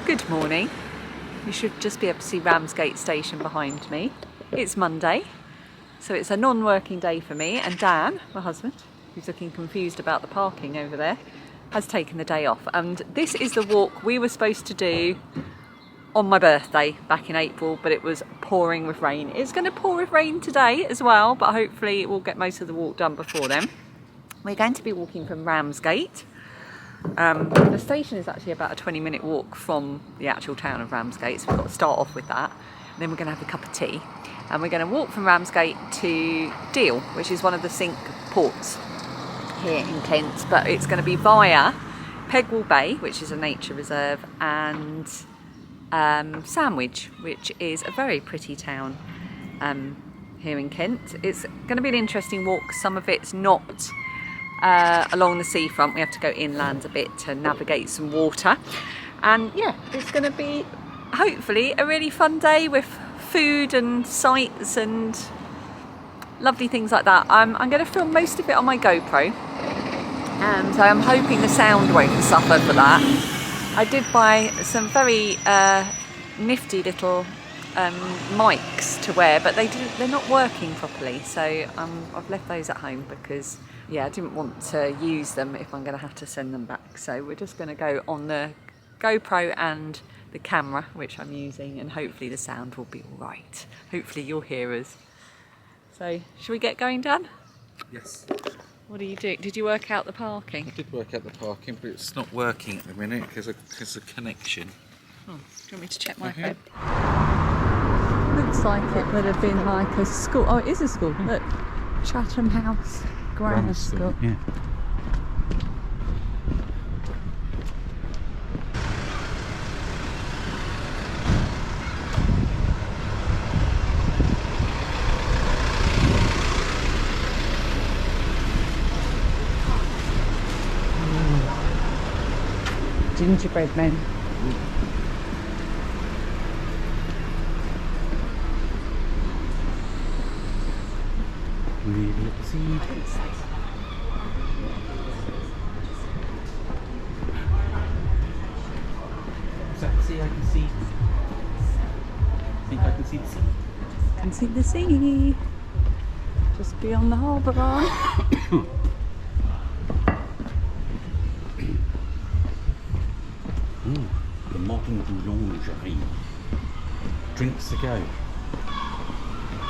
Good morning. You should just be able to see Ramsgate station behind me. It's Monday, so it's a non-working day for me, and Dan, my husband, who's looking confused about the parking over there, has taken the day off. And this is the walk we were supposed to do on my birthday back in April, but it was pouring with rain. It's going to pour with rain today as well, but hopefully we'll get most of the walk done before then. We're going to be walking from Ramsgate. The station is actually about a 20-minute walk from the actual town of Ramsgate, so we've got to start off with that. And then we're going to have a cup of tea, and we're going to walk from Ramsgate to Deal, which is one of the Cinque ports here in Kent, but it's going to be via Pegwell Bay, which is a nature reserve, and Sandwich, which is a very pretty town here in Kent. It's going to be an interesting walk. Some of it's not along the seafront. We have to go inland a bit to navigate some water, and yeah, it's going to be hopefully a really fun day with food and sights and lovely things like that. I'm going to film most of it on my GoPro, and I'm hoping the sound won't suffer for that. I did buy some very nifty little mics to wear, but they're not working properly, so I've left those at home because yeah, I didn't want to use them if I'm going to have to send them back. So we're just going to go on the GoPro and the camera, which I'm using, and hopefully the sound will be all right. Hopefully you'll hear us. So should we get going, Dan? Yes. What are you doing? Did you work out the parking? I did work out the parking, but it's not working at the minute because of connection. Oh, do you want me to check my phone? Looks like it would have been like a school. Oh, it is a school. Look, Chatham House Grammar School. Yeah. Gingerbread men. Let's see. Is that the sea I can see? I think I can see the sea. Can see the sea. Just beyond the harbour line. The modern boulangerie. Drinks to go.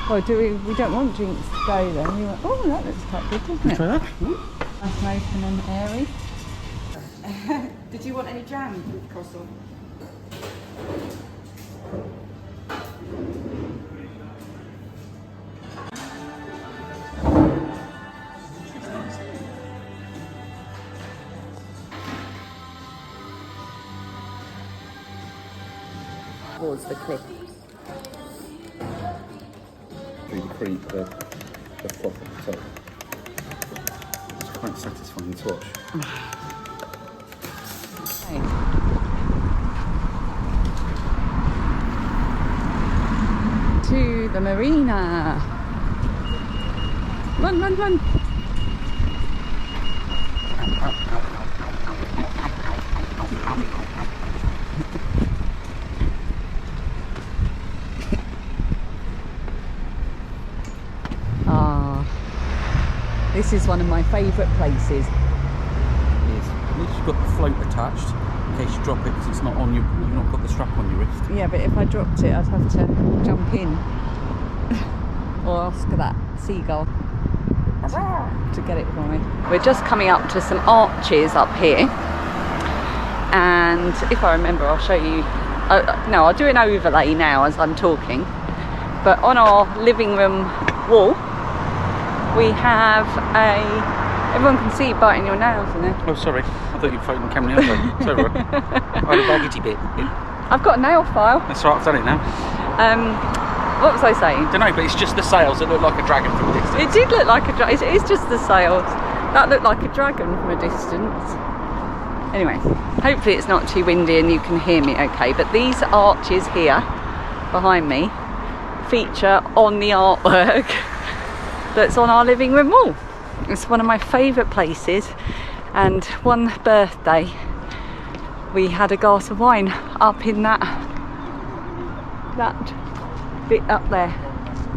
Well, we don't want drinks to go then. We want, oh, that looks quite good, doesn't it? Try that. Nice and open and airy. Did you want any jam with croissant? Towards the cliff. Through the creek, the froth at the top. It's quite satisfying to watch. Okay. To the marina. Run, run, run. This is one of my favourite places. It is. At least you've got the float attached in case you drop it, because it's not on you. You've not got the strap on your wrist. Yeah, but if I dropped it, I'd have to jump in or ask that seagull to get it for me. We're just coming up to some arches up here, and if I remember, I'll show you. No, I'll do an overlay now as I'm talking. But on our living room wall, we have everyone can see you biting your nails in there. Oh, sorry. I thought you were floating the camera the other way. Sorry. I had a baggage bit. I've got a nail file. That's right, I've done it now. What was I saying? Don't know, but it's just the sails that look like a dragon from a distance. It did look like a dragon. It is just the sails. That looked like a dragon from a distance. Anyway, hopefully it's not too windy and you can hear me okay. But these arches here behind me feature on the artwork that's on our living room wall. It's one of my favourite places, and one birthday we had a glass of wine up in that bit up there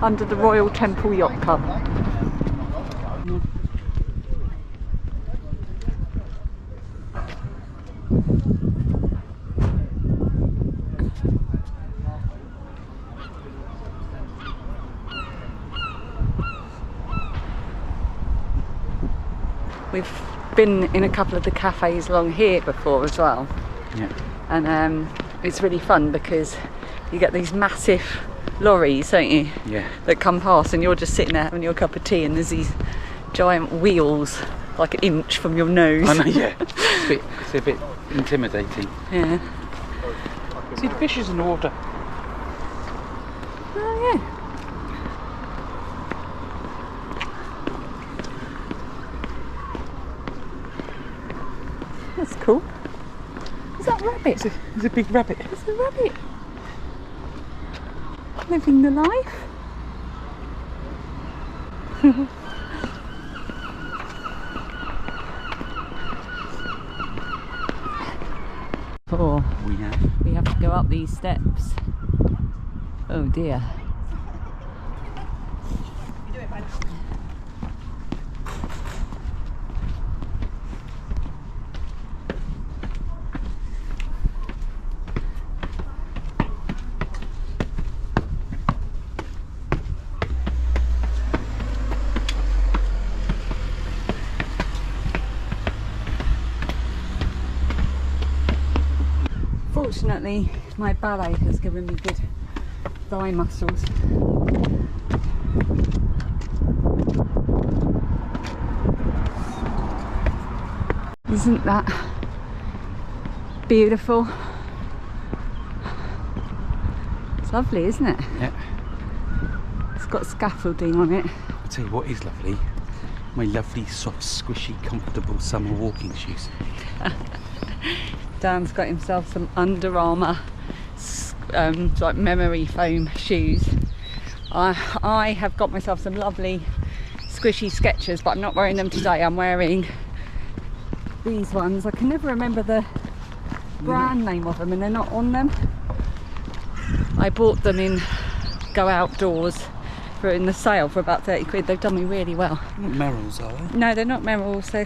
under the Royal Temple Yacht Club. We've been in a couple of the cafes along here before as well. Yeah. And it's really fun because you get these massive lorries, don't you? Yeah. That come past and you're just sitting there having your cup of tea and there's these giant wheels like an inch from your nose. I know, yeah. It's a bit intimidating. Yeah. See the fishes in the water. Oh yeah. That's cool. Is that a rabbit? It's a big rabbit. It's a rabbit. Living the life. Oh, we have to go up these steps. Oh dear. Fortunately, my ballet has given me good thigh muscles. Isn't that beautiful? It's lovely, isn't it? Yeah. It's got scaffolding on it. I'll tell you what is lovely. My lovely, soft, squishy, comfortable summer walking shoes. Dan's got himself some Under Armour like memory foam shoes. I have got myself some lovely squishy Skechers, but I'm not wearing them today. I'm wearing these ones. I can never remember the brand name of them and they're not on them. I bought them in Go Outdoors in the sale for about 30 quid. They've done me really well. Not Merrells, are they? No, they're not Merrells. I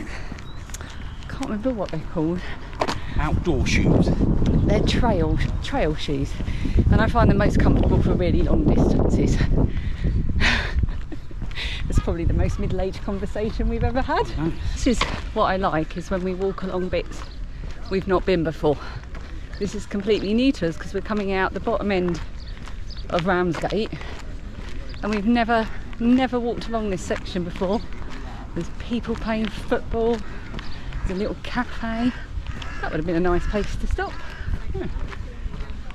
can't remember what they're called. Outdoor shoes. They're trail shoes, and I find them most comfortable for really long distances. It's probably the most middle-aged conversation we've ever had. Oh. This is what I like, is when we walk along bits we've not been before. This is completely new to us because we're coming out the bottom end of Ramsgate and we've never walked along this section before. There's people playing football, there's a little cafe. That would have been a nice place to stop. Yeah.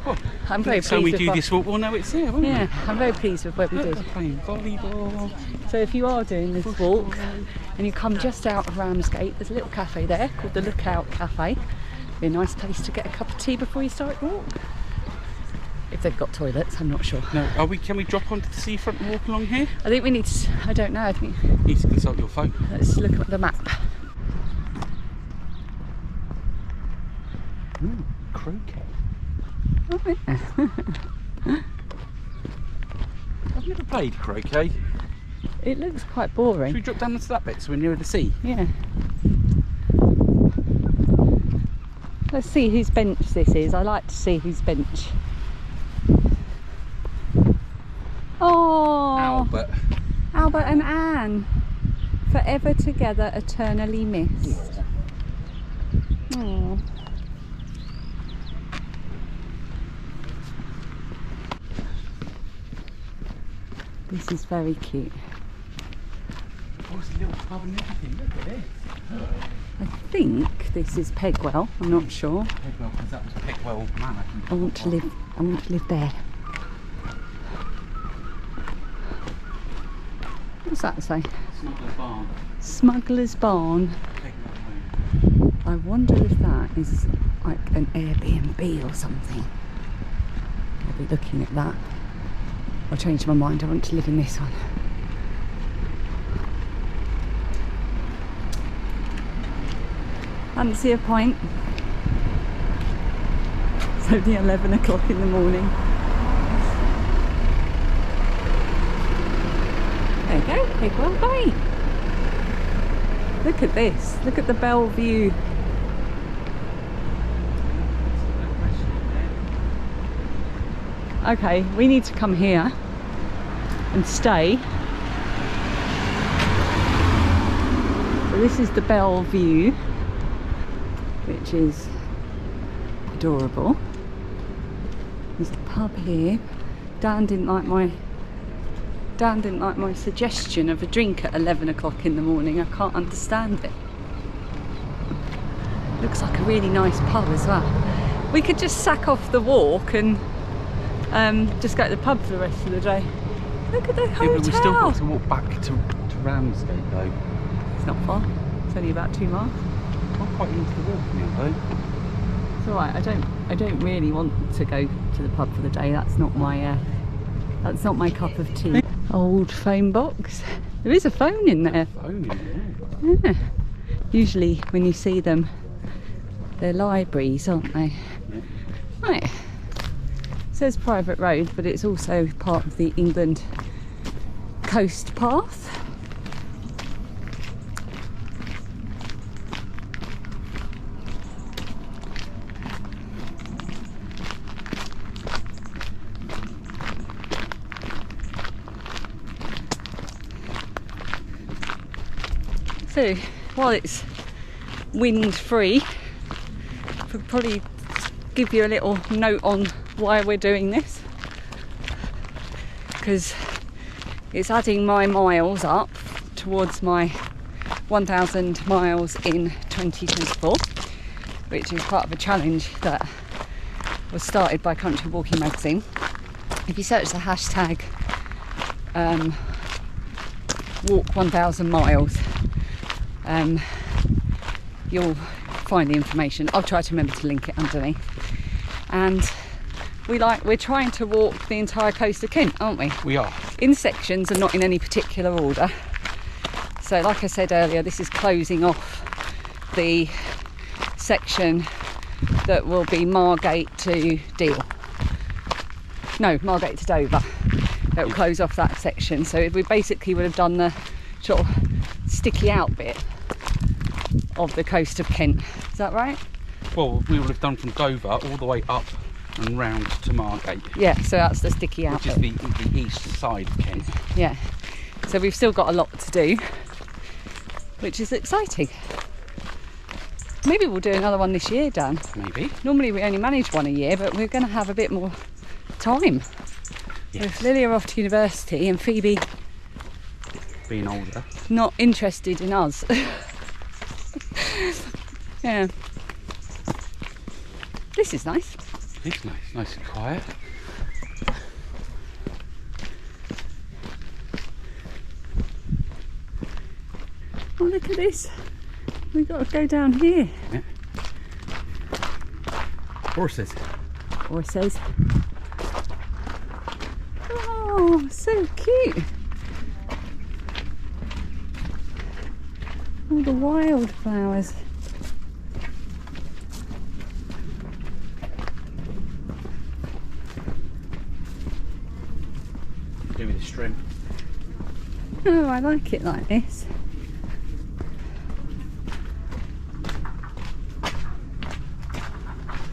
Well, I'm very so pleased we with do this walk, well now it's there, won't yeah, I'm very pleased with what we we? did. They're playing volleyball. So if you are doing this walk and you come just out of Ramsgate, there's a little cafe there called the Lookout Cafe. Be a nice place to get a cup of tea before you start your walk. If they've got toilets, I'm not sure. No, can we drop onto the seafront and walk along here? I think we need to, I don't know, I think, You need to consult your phone. let's look at the map. Ooh, croquet. Oh, yeah. I've never played croquet. It looks quite Should boring. we drop down into that bit so we're near the sea? Yeah. Let's see whose bench this is. I like to see whose bench. Oh, Albert and Anne, forever together, eternally missed. Oh. This is very cute. Oh, it's a little pub and everything. Look at this. I think this is Pegwell. I'm not sure. Pegwell, because that was Pegwell Manor. I want to live there. What's that say? Smuggler's Barn. Smuggler's Barn. Pegwell Home. I wonder if that is like an Airbnb or something. I'll be looking at that. I'll change my mind. I want to live in this one. Fancy a pint? It's only 11 o'clock in the morning. There you go, Pegwell Bay. Look at this, look at the Bellevue. Okay, we need to come here and stay. So this is the Bellevue, which is adorable. There's the pub here. Dan didn't like my suggestion of a drink at 11 o'clock in the morning. I can't understand it. Looks like a really nice pub as well. We could just sack off the walk and just go to the pub for the rest of the day. Look at the hotel. Yeah, but we've still got to walk back to Ramsgate though. It's not far. It's only about 2 miles. I'm quite into the walk now though. It's alright. I don't really want to go to the pub for the day. That's not my cup of tea. Old phone box. There is a phone in there. Phone in there. Yeah. Usually when you see them, they're libraries, aren't they? Yeah. Right. It says private road, but it's also part of the England coast path. So while it's wind free, I'll probably give you a little note on why we're doing this, because it's adding my miles up towards my 1,000 miles in 2024, which is part of a challenge that was started by Country Walking magazine. If you search the hashtag walk 1,000 miles, you'll find the information. I'll try to remember to link it underneath. And we're trying to walk the entire coast of Kent, aren't we? We are. In sections and not in any particular order. So like I said earlier, this is closing off the section that will be Margate to Deal. No, Margate to Dover. It will close off that section. So we basically would have done the sort of sticky out bit of the coast of Kent. Is that right? Well, we would have done from Dover all the way up and round to Margate. Yeah, so that's the sticky out which bit. is the east side of Kent. Yeah. So we've still got a lot to do, which is exciting. Maybe we'll do another one this year, Dan. Maybe. Normally we only manage one a year, but we're going to have a bit more time. Yes. With Lily off to university and Phoebe Being older. not interested in us. Yeah. This is nice. It's nice and quiet. Oh, look at this. We've got to go down here. Yeah. Horses. Horses. Oh, so cute. All the wildflowers. Do with the string. Oh, I like it like this.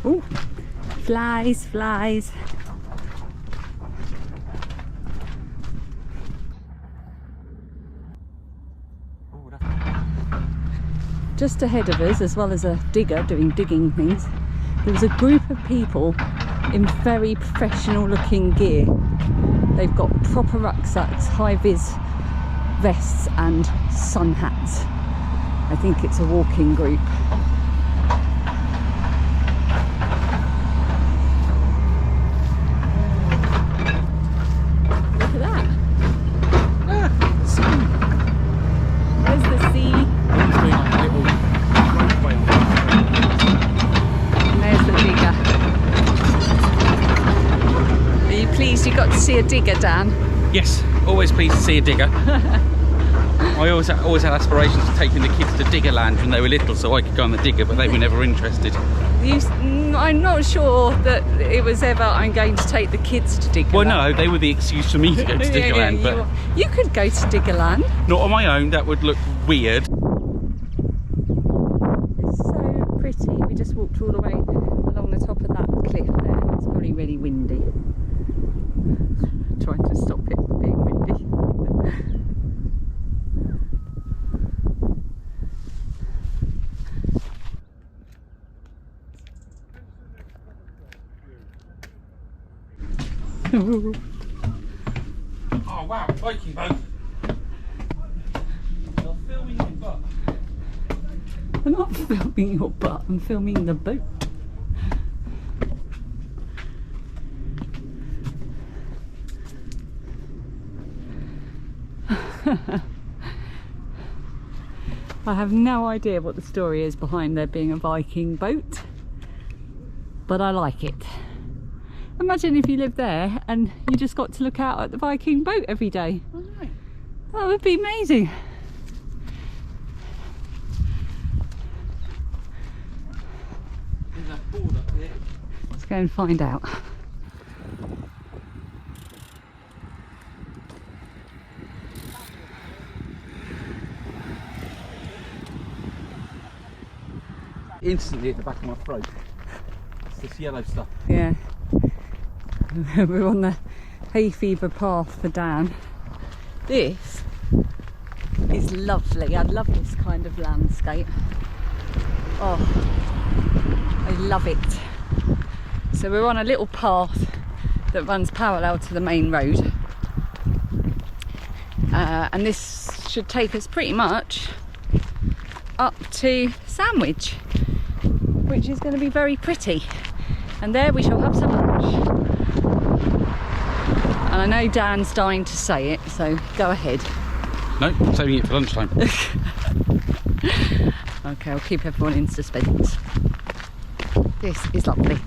Oh, flies. Just ahead of us, as well as a digger doing digging things, there was a group of people in very professional looking gear. They've got proper rucksacks, high-vis vests and sun hats. I think it's a walking group. Look at that. There's the sea. And there's the digger. Are you pleased you got to see a digger, Dan? Yes, always pleased to see a digger. I always had aspirations of taking the kids to Diggerland when they were little so I could go on the digger, but they were never interested. I'm not sure that it was ever, I'm going to take the kids to Diggerland. Well, no, they were the excuse for me to go to Diggerland, but you could go to Diggerland. not on my own. That would look weird. It's so pretty. We just walked all the way along the top of that cliff there. It's probably really windy. Trying to stop it being windy. Oh wow, biking boat. You're filming your butt. I'm not filming your butt, I'm filming the boat. I have no idea what the story is behind there being a Viking boat, but I like it. Imagine if you lived there and you just got to look out at the Viking boat every day. I know. That would be amazing. There's a board up here. Let's go and find out. Instantly at the back of my throat. It's this yellow stuff. Yeah. We're on the hay fever path for Dan. This is lovely. I love this kind of landscape. Oh, I love it. So we're on a little path that runs parallel to the main road. And this should take us pretty much up to Sandwich, which is going to be very pretty. And there we shall have some lunch. And I know Dan's dying to say it, so go ahead. No, saving it for lunchtime. Okay, I'll keep everyone in suspense. This is lovely.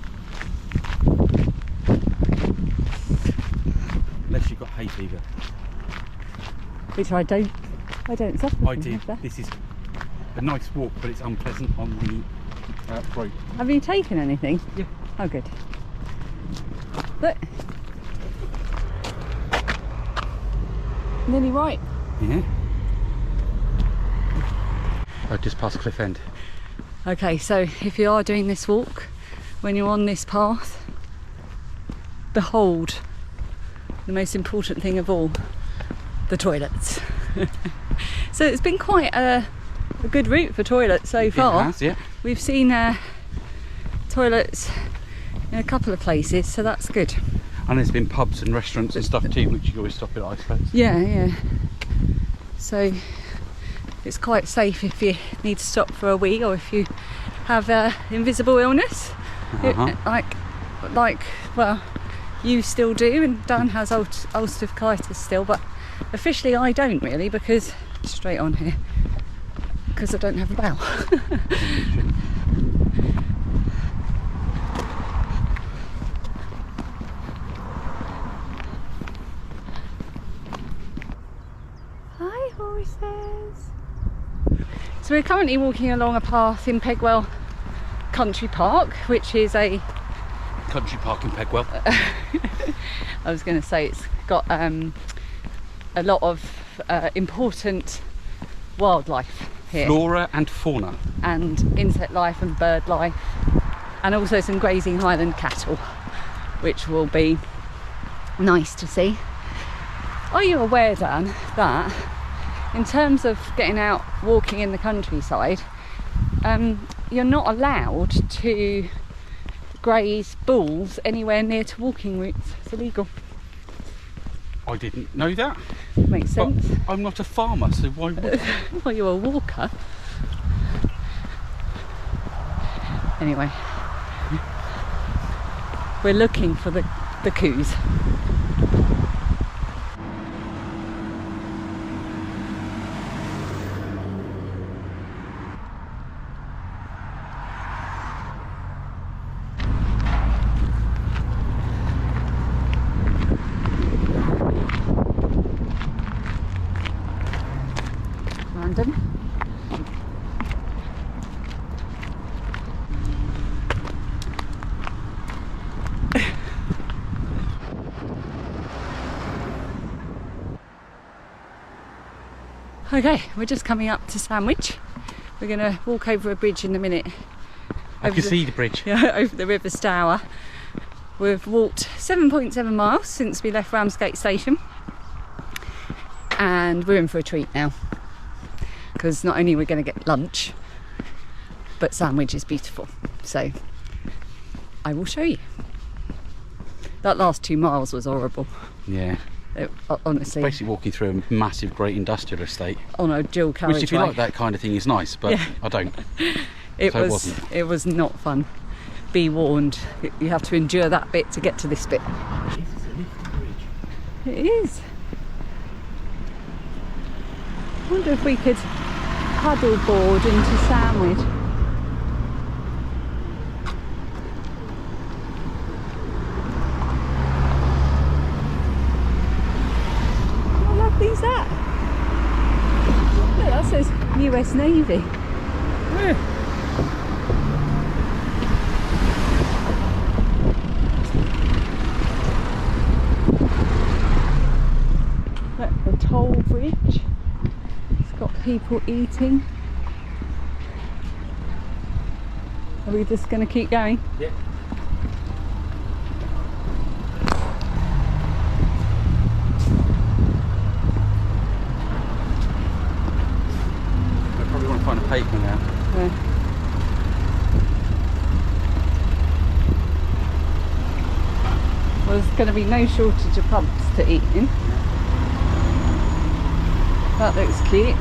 Unless you've got hay fever. Which I don't suffer from. I did. This is a nice walk, but it's unpleasant on the throat. Have you taken anything? Yeah. Oh, good. Look. Nearly right. Yeah. I just passed Cliff End. Okay, so if you are doing this walk, when you're on this path, behold the most important thing of all, the toilets. So it's been quite a good route for toilets so far. It has, yeah. We've seen toilets in a couple of places, so that's good. And there's been pubs and restaurants and stuff too, which you always stop at, I suppose. Yeah. So it's quite safe if you need to stop for a wee, or if you have invisible illness, like well, you still do, and Dan has ulcerative colitis still, but officially I don't really, because straight on here, because I don't have a bowel. Hi horses. So we're currently walking along a path in Pegwell Country Park, which is a Country park in Pegwell. I was going to say it's got a lot of important wildlife here. Flora and fauna. And insect life and bird life, and also some grazing Highland cattle, which will be nice to see. Are you aware, Dan, that in terms of getting out walking in the countryside, you're not allowed to graze bulls anywhere near to walking routes? It's illegal. I didn't know that. Makes sense. But I'm not a farmer, so why would Well, you're a walker. Anyway, we're looking for the coos. Okay, we're just coming up to Sandwich. We're going to walk over a bridge in a minute. I can see the bridge. Yeah, over the River Stour. We've walked 7.7 miles since we left Ramsgate station. And we're in for a treat now. Because not only are we going to get lunch, but Sandwich is beautiful. So I will show you. That last 2 miles was horrible. Yeah. Honestly. Basically walking through a massive, great industrial estate. On a dual carriageway. Which, if you like that kind of thing, is nice, but yeah. I don't. It was not fun. Be warned. You have to endure that bit to get to this bit. This is a lifted bridge. It is. I wonder if we could paddle board into Sandwich. How lovely is that? Look, that says US Navy. Yeah. Look, the toll bridge. It's got people eating. Are we just going to keep going? Yeah. I probably want to find a pavement now. Yeah. Well, there's going to be no shortage of pubs to eat in. That looks cute.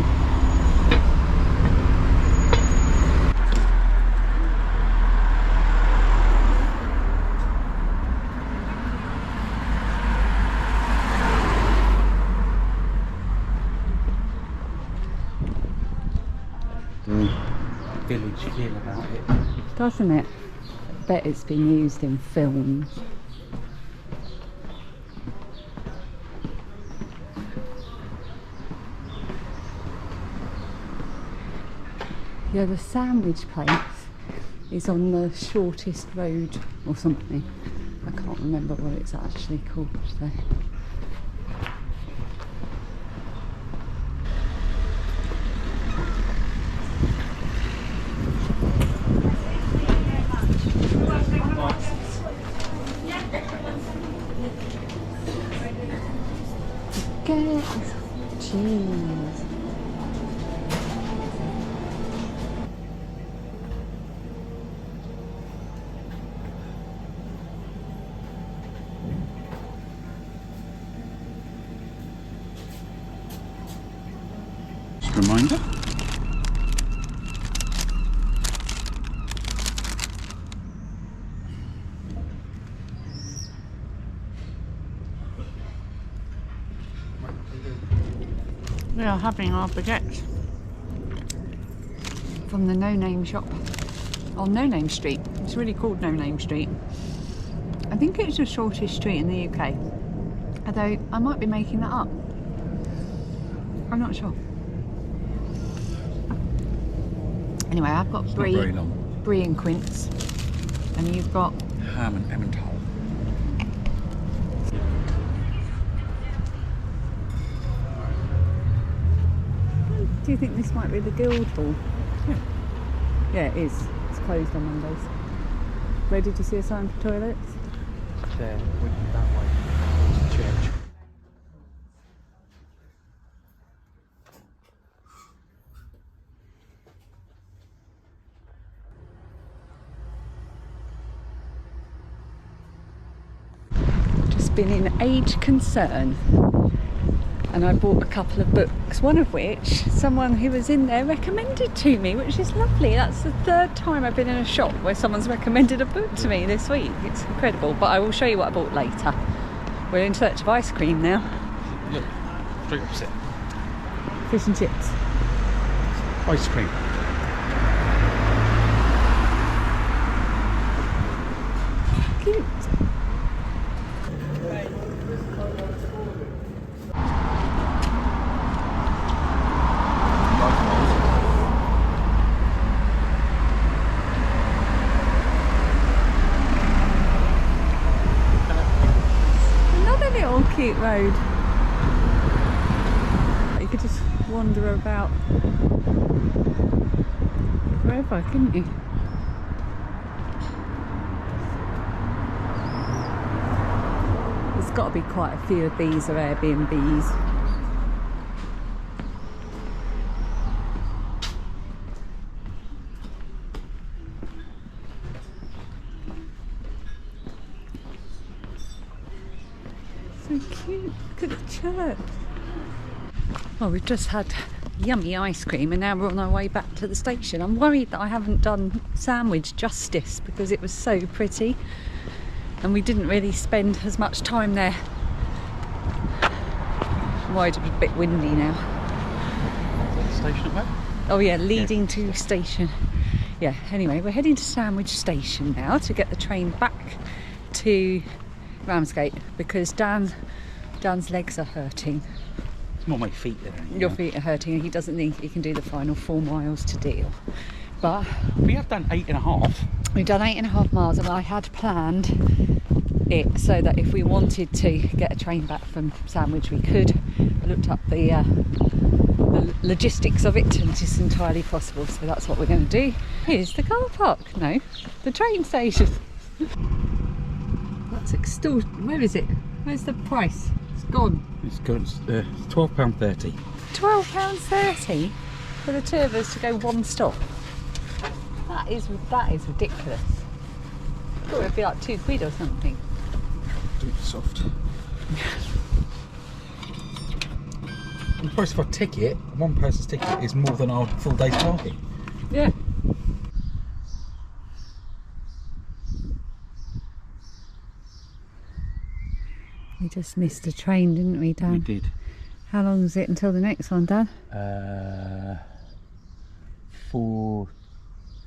Village feel about it. Doesn't it? I bet it's been used in films. Yeah, the Sandwich place is on the shortest road or something. I can't remember what it's actually called though. Get cheese. Just a reminder. We are having our baguette from the No Name shop on No Name Street. It's really called No Name Street. I think it's the shortest street in the UK, although I might be making that up. I'm not sure. Anyway, I've got It's not very long. brie and quince, and you've got Ham and Emmental. Do you think this might be the Guildhall? Yeah. Yeah, it is. It's closed on Mondays. Where did you see a sign for toilets? There, that way. Towards the church. Just been in Age Concern, and I bought a couple of books, one of which someone who was in there recommended to me, which is lovely. That's the third time I've been in a shop where someone's recommended a book to me this week. It's incredible, but I will show you what I bought later. We're in search of ice cream now. Look, straight opposite. Fish and chips. Ice cream. Cute. Another little cute road. You could just wander about forever, couldn't you? There's got to be quite a few of these are Airbnbs. So cute. Look at the church. Well, we've just had yummy ice cream and now we're on our way back to the station. I'm worried that I haven't done Sandwich justice because it was so pretty and we didn't really spend as much time there. I'm worried it's a bit windy now. Is that the station at where? Oh yeah, leading to station. Yeah, anyway, we're heading to Sandwich station now to get the train back to Ramsgate because Dan's legs are hurting. It's more my feet there. Your feet are hurting and he doesn't think he can do the final 4 miles to deal. But we have done 8.5. We've done 8.5 miles and I had planned it so that if we wanted to get a train back from Sandwich we could. I looked up the logistics of it and it's entirely possible, so that's what we're going to do. Here's the car park. No, the train station. That's extortion. Where is it? Where's the price? It's gone. It's good. It's £12.30. £12.30 for the two of us to go one stop. That is ridiculous. I thought it'd be like £2 or something. Do it soft. The price of a ticket, one person's ticket, is more than our full day's parking. Yeah. We just missed a train, didn't we, Dan? We did. How long is it until the next one, Dan?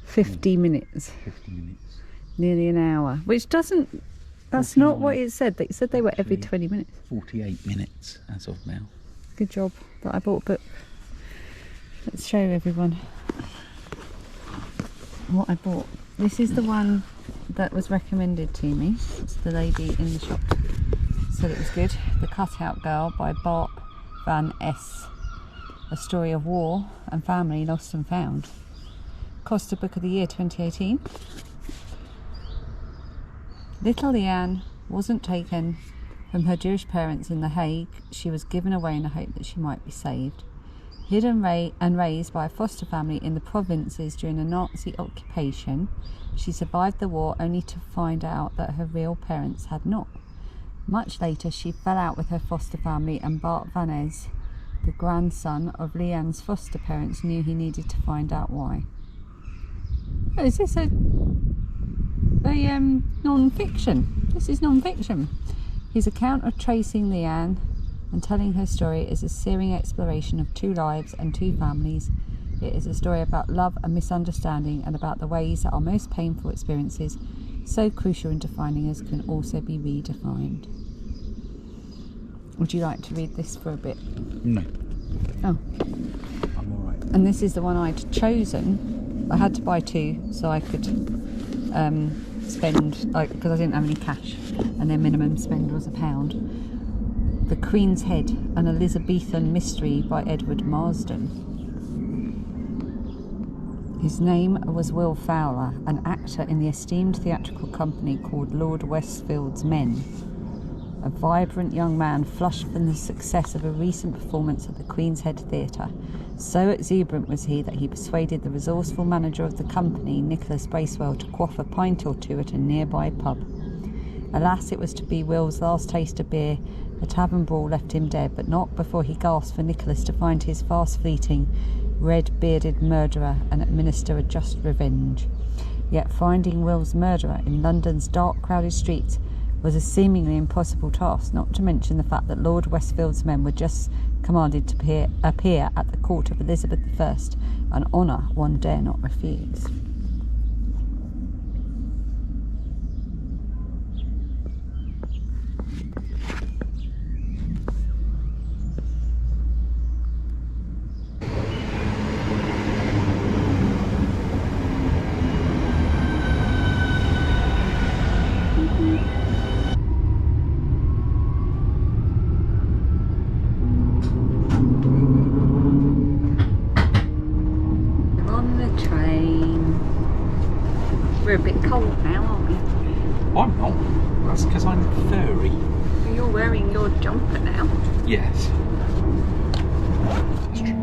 50 minutes. 50 minutes. Nearly an hour. Which doesn't... That's not what it said. It said they were every 20 minutes. 48 minutes as of now. Good job that I bought a book. Let's show everyone what I bought. This is the one that was recommended to me. It's the lady in the shop said it was good. The Cutout Girl by Bart Van S. A story of war and family lost and found. Costa Book of the Year 2018. Little Leanne wasn't taken from her Jewish parents in The Hague. She was given away in the hope that she might be saved. Hidden and raised by a foster family in the provinces during the Nazi occupation, she survived the war only to find out that her real parents had not. Much later, she fell out with her foster family, and Bart Van Es, the grandson of Leanne's foster parents, knew he needed to find out why. Oh, is this a non-fiction? This is non-fiction. His account of tracing Leanne and telling her story is a searing exploration of 2 lives and 2 families. It is a story about love and misunderstanding and about the ways that our most painful experiences, so crucial in defining us, can also be redefined. Would you like to read this for a bit? No. Oh. I'm alright. And this is the one I'd chosen. I had to buy 2 so I could spend, because I didn't have any cash, and their minimum spend was £1. The Queen's Head, an Elizabethan mystery by Edward Marsden. His name was Will Fowler, an actor in the esteemed theatrical company called Lord Westfield's Men. A vibrant young man flushed from the success of a recent performance at the Queen's Head Theatre. So exuberant was he that he persuaded the resourceful manager of the company, Nicholas Bracewell, to quaff a pint or 2 at a nearby pub. Alas, it was to be Will's last taste of beer. A tavern brawl left him dead, but not before he gasped for Nicholas to find his fast-fleeting, red-bearded murderer and administer a just revenge. Yet finding Will's murderer in London's dark, crowded streets was a seemingly impossible task, not to mention the fact that Lord Westfield's men were just commanded to appear at the court of Elizabeth I, an honour one dare not refuse. We're a bit cold now, aren't we? I'm not. That's because I'm furry. You're wearing your jumper now. Yes. It's true.